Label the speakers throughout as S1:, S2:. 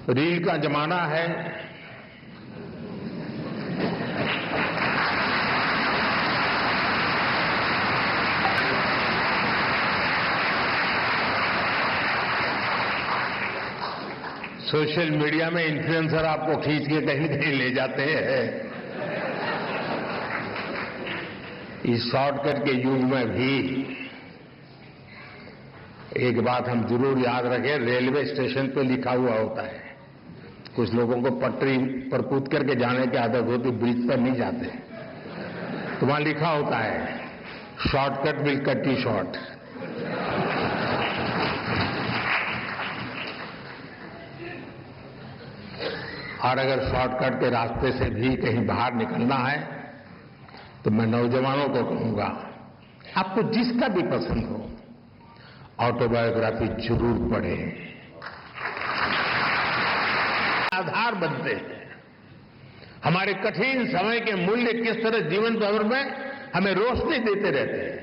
S1: Reel का जमाना है। सोशल मीडिया में इन्फ्लुएंसर आपको खींच के कहीं कहीं ले जाते हैं। इस शॉर्टकट के युग में भी एक बात हम जरूर याद रखें, रेलवे स्टेशन पे लिखा हुआ होता है। कुछ लोगों को पटरी पर कूद करके जाने की आदत होती, ब्रिज पर नहीं जाते, तो वहां लिखा होता है shortcut will cut you short. और अगर शॉर्टकट के रास्ते से भी कहीं बाहर निकलना है तो मैं नौजवानों को कहूंगा, आपको जिसका भी पसंद हो ऑटोबायोग्राफी जरूर पढ़ें। आधार बनते हैं। हमारे कठिन समय के मूल्य किस तरह जीवन भर में हमें रोशनी देते रहते हैं,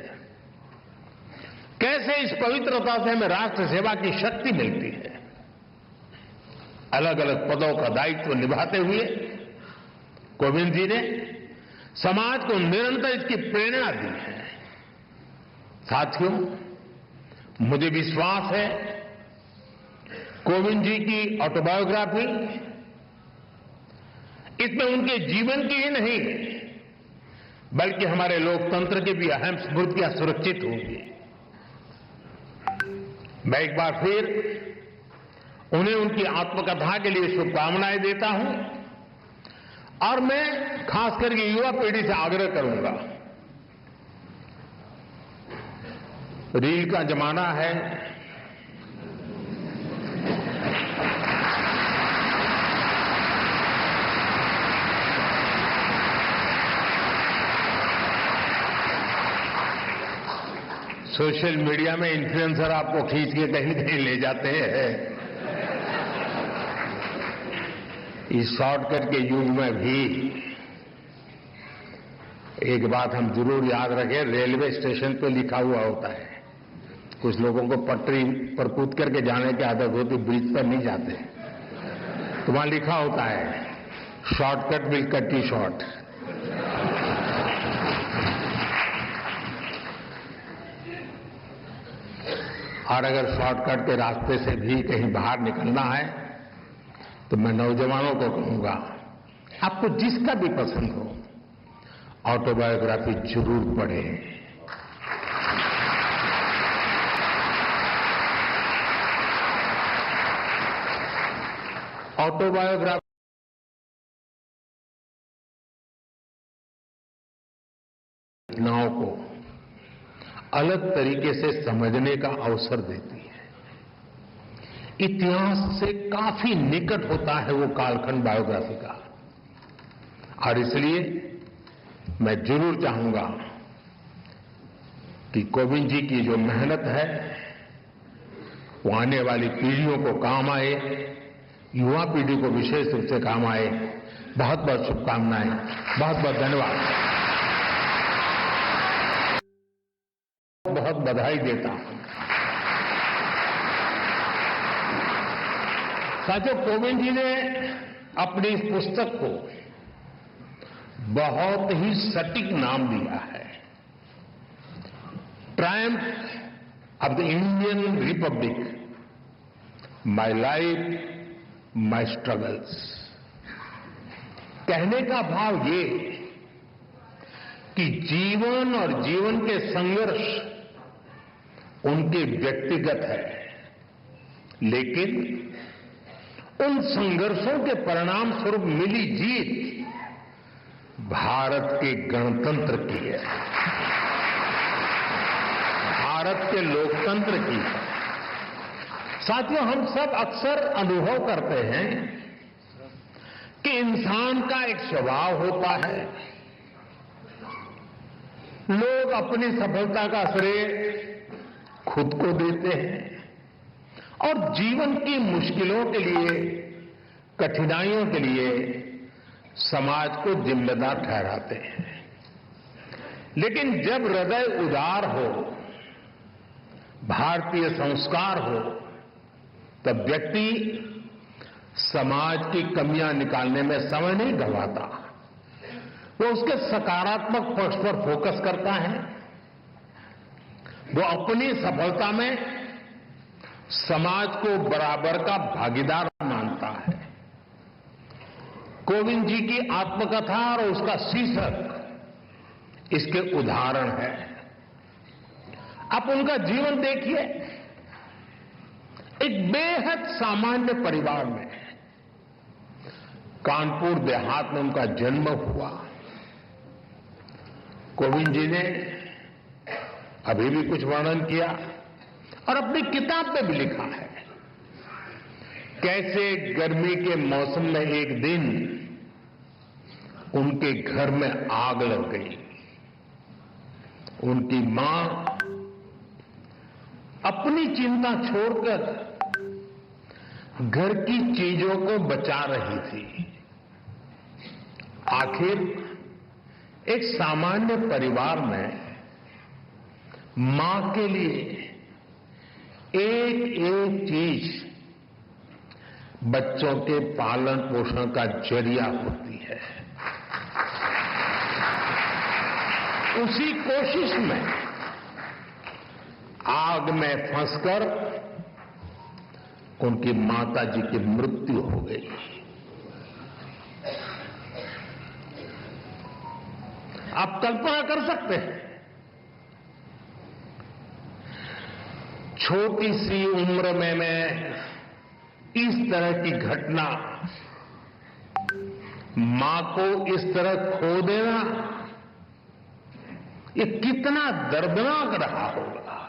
S1: कैसे इस पवित्रता से हमें राष्ट्र सेवा की शक्ति मिलती है। अलग अलग पदों का दायित्व निभाते हुए कोविंद जी ने समाज को निरंतर इसकी प्रेरणा दी है। साथियों, मुझे विश्वास है कोविंद जी की ऑटोबायोग्राफी इसमें उनके जीवन की ही नहीं बल्कि हमारे लोकतंत्र की भी अहम स्मृतियां सुरक्षित होंगी। मैं एक बार फिर उन्हें उनकी आत्मकथा के लिए शुभकामनाएं देता हूं और मैं खास करके युवा पीढ़ी से आग्रह करूंगा, रील का जमाना है। सोशल मीडिया में इन्फ्लुएंसर आपको खींच के कहीं कहीं ले जाते हैं। इस शॉर्टकट के युग में भी एक बात हम जरूर याद रखें, रेलवे स्टेशन पे लिखा हुआ होता है। कुछ लोगों को पटरी पर कूद करके जाने की आदत होती, ब्रिज पर नहीं जाते, तो वहां लिखा होता है shortcut will cut you short. और अगर शॉर्टकट के रास्ते से भी कहीं बाहर निकलना है तो मैं नौजवानों को कहूंगा, आपको जिसका भी पसंद हो ऑटोबायोग्राफी जरूर पढ़ें। ऑटोबायोग्राफी घटनाओं को अलग तरीके से समझने का अवसर देती है। इतिहास से काफी निकट होता है वो कालखंड बायोग्राफी का, और इसलिए मैं जरूर चाहूंगा कि कोविंद जी की जो मेहनत है वो आने वाली पीढ़ियों को काम आए, युवा पीढ़ी को विशेष रूप से काम आए। बहुत बहुत शुभकामनाएं, बहुत बहुत धन्यवाद, बहुत बधाई देता हूं। साथियों, कोविंद जी ने अपनी इस पुस्तक को बहुत ही सटीक नाम दिया है, Triumph of the Indian Republic, my life my struggles. कहने का भाव ये कि जीवन और जीवन के संघर्ष उनके व्यक्तिगत है, लेकिन उन संघर्षों के परिणाम स्वरूप मिली जीत भारत के गणतंत्र की है, भारत के लोकतंत्र की है। साथियों, हम सब अक्सर अनुभव करते हैं कि इंसान का एक स्वभाव होता है, लोग अपनी सफलता का श्रेय खुद को देते हैं और जीवन की मुश्किलों के लिए, कठिनाइयों के लिए समाज को जिम्मेदार ठहराते हैं। लेकिन जब हृदय उदार हो, भारतीय संस्कार हो, तब व्यक्ति समाज की कमियां निकालने में समय नहीं गंवाता, वो उसके सकारात्मक पक्ष पर फोकस करता है। वो अपनी सफलता में समाज को बराबर का भागीदार मानता है। कोविंद जी की आत्मकथा और उसका शीर्षक इसके उदाहरण है। आप उनका जीवन देखिए। एक बेहद सामान्य परिवार में कानपुर देहात में उनका जन्म हुआ। कोविंद जी ने अभी भी कुछ वर्णन किया और अपनी किताब में भी लिखा है कैसे गर्मी के मौसम में एक दिन उनके घर में आग लग गई। उनकी मां अपनी चिंता छोड़कर घर की चीजों को बचा रही थी। आखिर एक सामान्य परिवार में मां के लिए एक एक चीज बच्चों के पालन पोषण का जरिया होती है। उसी कोशिश में आग में फंसकर उनकी माताजी की मृत्यु हो गई। आप कल्पना कर सकते हैं, छोटी सी उम्र में मैं इस तरह की घटना, मां को इस तरह खो देना, ये कितना दर्दनाक रहा होगा।